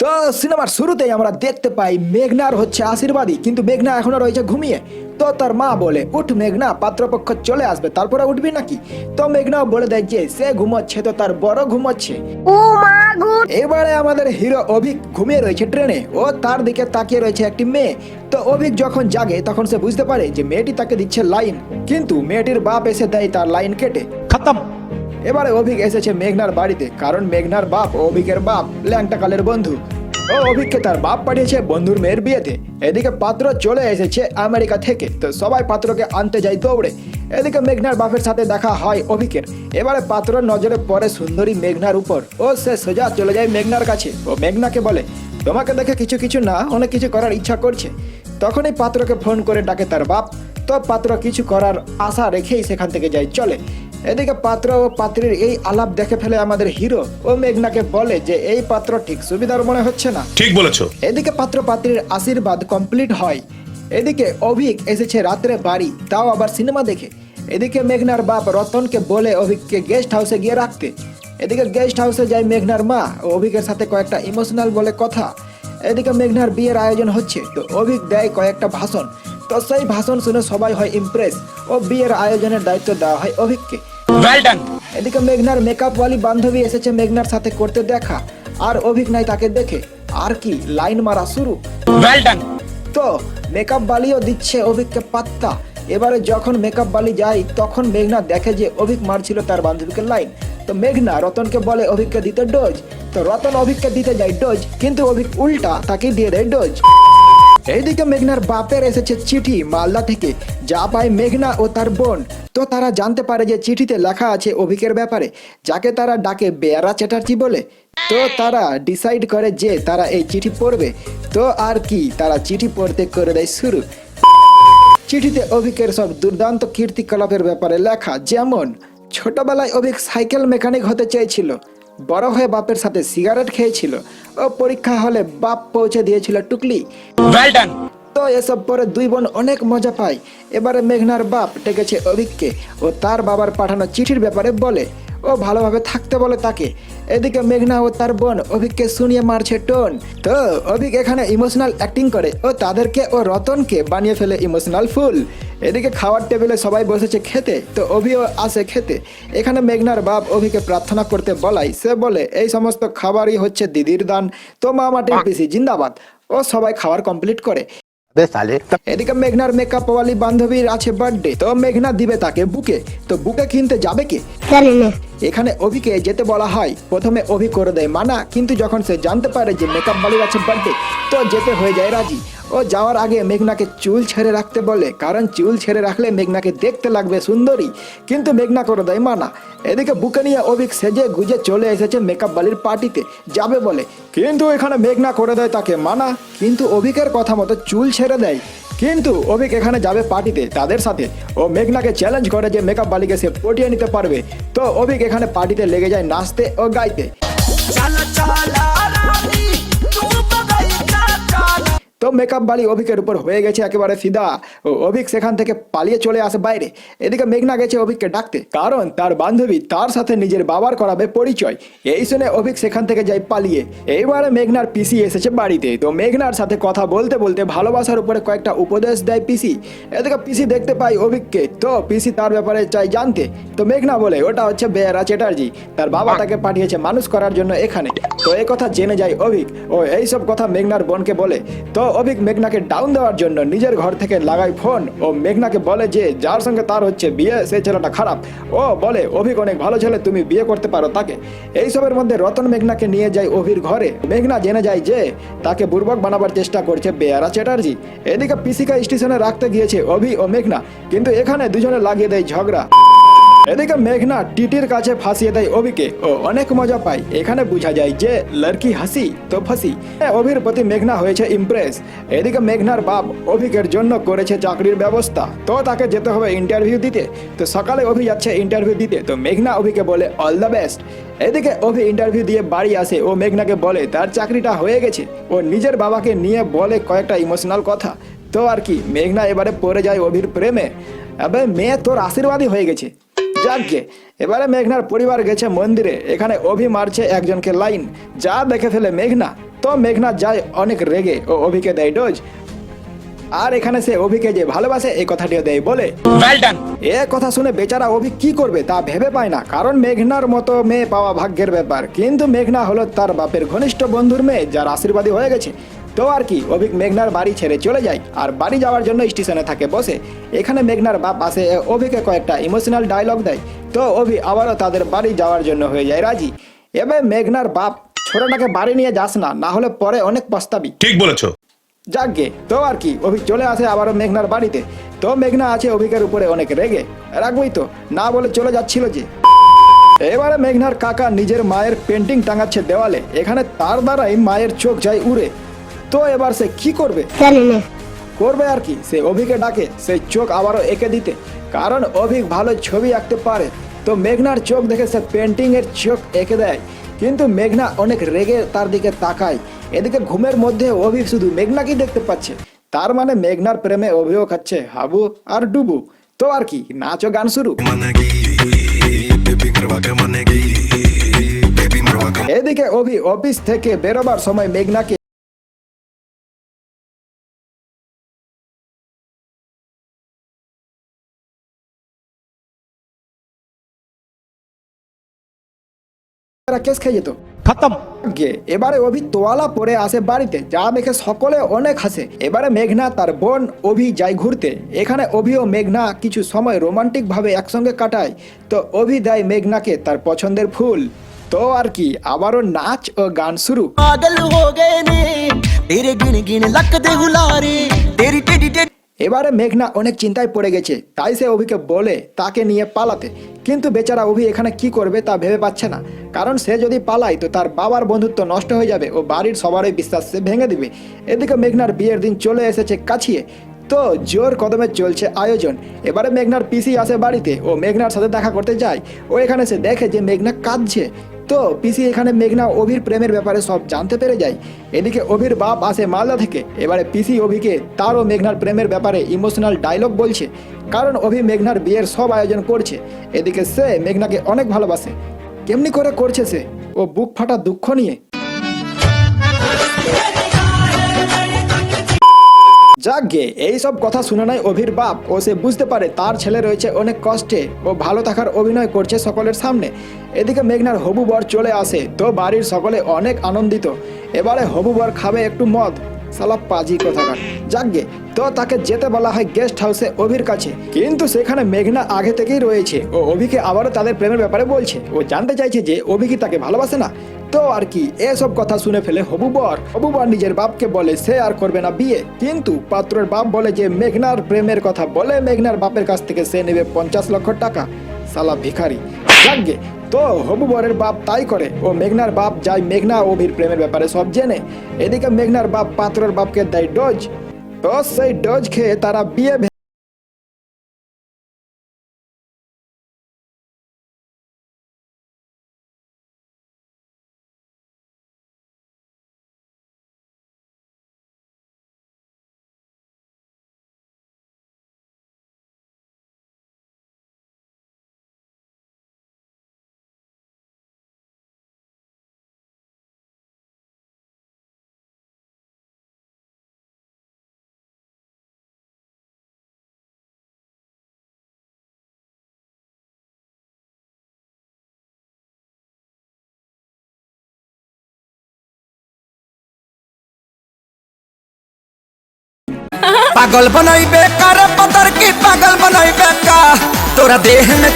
তো সিনেমার শুরুতেই আমরা দেখতে পাই মেঘনার হচ্ছে আশীর্বাদী, কিন্তু মেঘনা এখনো রয়েছে ঘুমিয়ে। তো তার মা বলে, উঠ মেঘনা, পাত্রপক্ষ চলে আসবে, তারপরে উঠবি নাকি? তো মেঘনাও বলে দেয় যে সে ঘুমোচ্ছে, তো তার বড় ঘুমোচ্ছে। এবারে আমাদের হিরো অভিক ঘুমিয়ে রয়েছে ট্রেনে, ও তার দিকে তাকিয়ে রয়েছে একটি মেয়ে। তো অভিক যখন জাগে তখন সে বুঝতে পারে যে মেয়েটি তাকে দিচ্ছে লাইন, কিন্তু মেয়েটির বাপ এসে দেয় তার লাইন কেটে। खत्म। এবারে অভিক এসেছে মেঘনার বাড়িতে, কারণ মেঘনার বাপ ও অভিকের বাপ ল্যাংটা কালের বন্ধু। ও অভিককে তার বাপ পাঠিয়েছে বন্ধুর মেয়ের বিয়েতে। এদিকে পাত্র চলে এসেছে আমেরিকা থেকে, তো সবাই পাত্রকে আনতে যায় দৌড়ে। এদিকে মেঘনার বাপের সাথে দেখা হয় অভিকের। এবারে পাত্রর নজরে পড়ে সুন্দরী মেঘনার উপর, ও সে সোজা চলে যায় মেঘনার কাছে। ও মেঘনাকে বলে, তোমাকে দেখে কিছু কিছু না অনেক কিছু করার ইচ্ছা করছে। তখনই পাত্রকে ফোন করে ডাকে তার বাপ। তো পাত্র কিছু করার আশা রেখেই সেখান থেকে যায় চলে। এদিকে পাত্র ও পাত্রীর এই আলাপ দেখে ফেলে আমাদের হিরো, ও মেঘনাকে বলে যে এই পাত্র ঠিক সুবিধার মনে হচ্ছে না। ঠিক বলেছো। এদিকে পাত্র পাত্রীর আশীর্বাদ কমপ্লিট হয়। এদিকে অভিক এসেছে রাত্রে বাড়ি, তাও আবার সিনেমা দেখে। এদিকে মেঘনার বাপ রতনকে বলে অভিককে গেস্ট হাউসে গিয়ে রাখতে। এদিকে গেস্ট হাউসে যায় মেঘনার মা ও অভিকের সাথে কয়েকটা ইমোশনাল বলে কথা। এদিকে মেঘনার বিয়ের আয়োজন হচ্ছে, তো অভিক দেয় কয়েকটা ভাষণ। তো সেই ভাষণ শুনে সবাই হয় ইমপ্রেস, ও বিয়ের আয়োজনের দায়িত্ব দেওয়া হয় অভিককে। Well done. এদিকে মেঘনার মেকআপ ওয়ালি বান্ধবী এসেছে মেঘনার সাথে করতে দেখা, আর অভিক নাই তাকে দেখে আর কি লাইন মারা শুরু। Well done. তো মেকআপ বালিও দিচ্ছে অভিককে পাত্তা। এবারে যখন মেকআপ বালি যায় তখন মেঘনা দেখে যে অভিক মারছিল তার বান্ধবীকে লাইন। তো মেঘনা রতনকে বলে অভিককে দিতে ডোজ। তো রতন অভিককে দিতে যায় ডোজ, কিন্তু অভিক উল্টা তাকে দিয়ে দেয় ডোজ। এইদিকে মেঘনার বাপের এসেছে চিঠি মালদা থেকে, যা পায় মেঘনা ও তার বোন। তো তারা জানতে পারে যে চিঠিতে লেখা আছে অভিকের ব্যাপারে, যাকে তারা ডাকে বেয়ারা চ্যাটার্জি বলে। তো তারা ডিসাইড করে যে তারা এই চিঠি পড়বে। তো আর কি, তারা চিঠি পড়তে করে দেয় শুরু। চিঠিতে অভিকের সব দুর্দান্ত কীর্তিকলাপের ব্যাপারে লেখা, যেমন ছোটবেলায় অভিক সাইকেল মেকানিক হতে চেয়েছিল, বড় হয়ে বাপের সাথে সিগারেট খেয়েছিল, ও পরীক্ষা হলে বাপ পৌঁছে দিয়েছিল টুকলি। Well done. তো এসব পরে দুই বোন অনেক মজা পায়। এবারে মেঘনার বাপ ডেকেছে অভিককে, ও তার বাবার পাঠানো চিঠির ব্যাপারে বলে, ও ভালোভাবে থাকতে বলে তাকে। এদিকে মেঘনা ও তার বোন অভিককে শুনিয়ে মারছে টোন। তো অভিক এখানে ইমোশনাল অ্যাক্টিং করে, ও তাদেরকে ও রতনকে বানিয়ে ফেলে ইমোশনাল ফুল। এদিকে খাওয়ার টেবিলে সবাই বসেছে খেতে, তো অভিও আসে খেতে। এখানে মেঘনার বাপ অভিকে প্রার্থনা করতে বলাই, সে বলে এই সমস্ত খাবারই হচ্ছে দিদির দান, তো মা মাটির পিসি জিন্দাবাদ। ও সবাই খাবার কমপ্লিট করে। এদিকে মেঘনার মেকআপ ওয়ালি বান্ধবীর আছে বার্থডে, তো মেঘনা দিবে তাকে বুকে। তো বুকে কিনতে যাবে কে? এখানে অভিকে যেতে বলা হয়। প্রথমে অভি করে দেয় মানা, কিন্তু যখন সে জানতে পারে যে মেকআপ বালির আছে বার্থডে, তো যেতে হয়ে যায় রাজি। ও যাওয়ার আগে মেঘনাকে চুল ছেড়ে রাখতে বলে, কারণ চুল ছেড়ে রাখলে মেঘনাকে দেখতে লাগবে সুন্দরী, কিন্তু মেঘনা করে দেয় মানা। এদিকে বুকে নিয়ে অভিক সেজে গুজে চলে এসেছে মেকআপ বালির পার্টিতে যাবে বলে, কিন্তু এখানে মেঘনা করে দেয় তাকে মানা, কিন্তু অভিকের কথা মতো চুল ছেড়ে দেয়। কিন্তু অভিক এখানে যাবে পার্টিতে তাদের সাথে, ও মেঘনাকে চ্যালেঞ্জ করে যে মেকআপ বালিকে সে পটিয়ে নিতে পারবে। তো অভিক এখানে পার্টিতে লেগে যায় নাচতে ও গাইতে। তো মেকআপ বালি অভিকের উপর হয়ে গেছে একেবারে ফিদা, ও অভিক সেখান থেকে পালিয়ে চলে আসে বাইরে। এদিকে মেঘনা গেছে অভিককে ডাকতে, কারণ তার বান্ধবী তার সাথে নিজের বাবার করাবে পরিচয়। এই শুনে অভিক সেখান থেকে যায় পালিয়ে। এইবারে মেঘনার পিসি এসেছে বাড়িতে, তো মেঘনার সাথে কথা বলতে বলতে ভালোবাসার উপরে কয়েকটা উপদেশ দেয় পিসি। এদিকে পিসি দেখতে পাই অভিককে, তো পিসি তার ব্যাপারে চাই জানতে। তো মেঘনা বলে ওটা হচ্ছে বেয়ারা চ্যাটার্জি, তার বাবা তাকে পাঠিয়েছে মানুষ করার জন্য এখানে। তো এই কথা জেনে যায় অভিক, ও এইসব কথা মেঘনার বোনকে বলে। তো অভিক মেঘনাকে ডাউন দেওয়ার জন্য নিজের ঘর থেকে লাগায় ফোন, ও মেঘনাকে বলে যে যার সঙ্গে তার হচ্ছে বিয়ে সেই ছেলেটা খারাপ। ও বলে অভিক অনেক ভালো ছেলে, তুমি বিয়ে করতে পারো তাকে। এইসবের মধ্যে রতন মেঘনাকে নিয়ে যায় অভির ঘরে। মেঘনা জেনে যায় যে তাকে বুর্বক বানাবার চেষ্টা করছে বেয়ারা চ্যাটার্জি। এদিকে পিসিকা স্টেশনে রাখতে গিয়েছে অভি ও মেঘনা, কিন্তু এখানে দুজনে লাগিয়ে দেয় ঝগড়া। এদিকে মেঘনা টিটির কাছে ফাঁসিয়ে দেয় অভিকে, ও অনেক মজা পায়। এখানে বোঝা যায় যে লড়কি হাসি তো ফাঁসি। অভির প্রতি মেঘনা হয়েছে ইমপ্রেস। এদিকে মেঘনার বাপ অভিকের জন্য করেছে চাকরির ব্যবস্থা, তো তাকে যেতে হবে ইন্টারভিউ দিতে। তো সকালে অভি যাচ্ছে ইন্টারভিউ দিতে, তো মেঘনা অভিকে বলে অল দ্য বেস্ট। এদিকে অভি ইন্টারভিউ দিয়ে বাড়ি আসে, ও মেঘনাকে বলে তার চাকরিটা হয়ে গেছে। ও নিজের বাবাকে নিয়ে বলে কয়েকটা ইমোশনাল কথা। তো আর কি, মেঘনা এবারে পড়ে যায় অভির প্রেমে। আবে মেয়ে তোর আশীর্বাদই হয়ে গেছে। যাকে এবারে মেঘনার পরিবার গেছে মন্দিরে। এখানে অভি মারছে একজনকে লাইন, যা দেখে ফেলে মেঘনা। তো মেঘনা যায় অনেক রেগে ও অভিকে দেয় ডোজ। আর এখানে সে অভিকে যে ভালোবাসে এই কথাটিও দেয় বলে। Well done. এ কথা শুনে বেচারা অভি কি করবে তা ভেবে পায় না, কারণ মেঘনার মতো মেয়ে পাওয়া ভাগ্যের ব্যাপার। কিন্তু মেঘনা হলো তার বাপের ঘনিষ্ঠ বন্ধুর মেয়ে, যার আশীর্বাদী হয়ে গেছে। তো আর কি, অভিক মেঘনার বাড়ি ছেড়ে চলে যায় আর বাড়ি যাওয়ার জন্য স্টেশনে থাকে বসে। এখানে মেঘনার বাপ আসে অভিকে কয়েকটা ইমোশনাল ডায়লগ দেয়। তো অভি আবারও তাদের বাড়ি যাওয়ার জন্য হয়ে যায় রাজি। এবার মেঘনার বাপ, ছোটটাকে বাড়ি নিয়ে যাস না, না হলে পরে অনেক পস্তাবি। ঠিক বলেছো। যাকগে, তো আর কি, অভি চলে আসে আবারও মেঘনার বাড়িতে। তো মেঘনা আছে অভিকের উপরে অনেক রেগে, রাখবই তো, না বলে চলে যাচ্ছিল যে। এবারে মেঘনার কাকা নিজের মায়ের পেন্টিং টাঙাচ্ছে দেওয়ালে, এখানে তার দ্বারাই মায়ের চোখ যায় উড়ে। তো এবার সে কি করবে? করবে আর কি, সে অভিকে ডাকে সেই চোখ আবারও এঁকে দিতে, কারণ অভিক ভালো ছবি আঁকতে পারে। তো মেঘনার চোখ দেখে সে পেন্টিং এর চোখ এঁকে দেয়, কিন্তু মেঘনা অনেক রেগে তার দিকে তাকায়। এদিকে ঘুমের মধ্যে অভি শুধু মেঘনাকেই দেখতে পাচ্ছে, তার মানে মেঘনার প্রেমে অভিও খাচ্ছে হাবু আর ডুবু। তো আর কি, নাচ ও গান শুরু। এদিকে অভি অফিস থেকে বেরোবার সময় মেঘনাকে কেস খেয়ে যেত খতম। এবারে অভি তোয়ালা পরে আসে বাড়িতে, যা দেখে সকলে অনেক হাসে। এবারে মেঘনা তার বোন অভি যায় ঘুরতে। এখানে অভি ও মেঘনা কিছু সময় রোমান্টিক ভাবে একসঙ্গে কাটায়। তো অভি দেয় মেঘনাকে তার পছন্দের ফুল। তো আর কি, আবারও নাচ ও গান শুরু। पागल हो गए ने तेरे गिन गिन लक दे हुलारे तेरी टेडी टेडी। এবারে মেঘনা অনেক চিন্তায় পড়ে গেছে, তাই সে অভিকে বলে তাকে নিয়ে পালাতে। কিন্তু বেচারা অভি এখানে কি করবে তা ভেবে পাচ্ছে না, কারণ সে যদি পালায় তো তার বাবার বন্ধুত্ব নষ্ট হয়ে যাবে ও বাড়ির সবারই বিশ্বাস সে ভেঙে দিবে। এদিকে মেঘনার বিয়ের দিন চলে এসেছে কাছিয়ে। তো জোর কদমে চলছে আয়োজন। এবারে মেঘনার পিসি আসে বাড়িতে ও মেঘনার সাথে দেখা করতে যায়। ও এখানে সে দেখে যে মেঘনা কাঁদছে। তো পিসি এখানে মেঘনা অভির প্রেমের ব্যাপারে সব জানতে পেরে যায়। এদিকে অভির বাপ আসে মালদা থেকে। এবারে পিসি অভিকে তার ও মেঘনার প্রেমের ব্যাপারে ইমোশনাল ডায়লগ বলছে, কারণ অভি মেঘনার বিয়ের সব আয়োজন করছে। এদিকে সে মেঘনাকে অনেক ভালোবাসে। কেমনি করে করছে সে, ও বুক ফাটা দুঃখ নিয়ে। যাকগে, এইসব কথা শুনে নাই অভির বাপ ও সে বুঝতে পারে তার ছেলে রয়েছে অনেক কষ্টে ও ভালো থাকার অভিনয় করছে সকলের সামনে। এদিকে মেঘনার হবু বর চলে আসে। তো বাড়ির সকলে অনেক আনন্দিত। এবারে হবু বর খাবে একটু মদ, সালা পাজি কোথাকার। যাকগে, তো তাকে যেতে বলা হয় গেস্ট হাউসে অভির কাছে, কিন্তু সেখানে মেঘনা আগে থেকেই রয়েছে ও অভিকে আবারও তাদের প্রেমের ব্যাপারে বলছে। ও জানতে চাইছে যে অভি কি তাকে ভালোবাসে না। তো আর কি, এসব কথা শুনে ফেলে হবু বর নিজের বাপকে বলে সে আর করবে না বিয়ে। কিন্তু পাত্রের বাপ বলে যে মেঘনার প্রেমের কথা বলে মেঘনার বাপের কাছ থেকে সে নেবে 50 লক্ষ টাকা। সালা ভিখারি। যাকগে, তো হবু বরের বাপ তাই করে ও মেঘনার বাপ যায় মেঘনা ও অভির প্রেমের ব্যাপারে সব জেনে। এদিকে মেঘনার বাপ পাত্রের বাপকে দেয় ডোজ। তো সেই ডোজ খেয়ে তারা বিয়ে पागल बनाई बेकार पतर की पागल बनाई बेकार तोरा देह में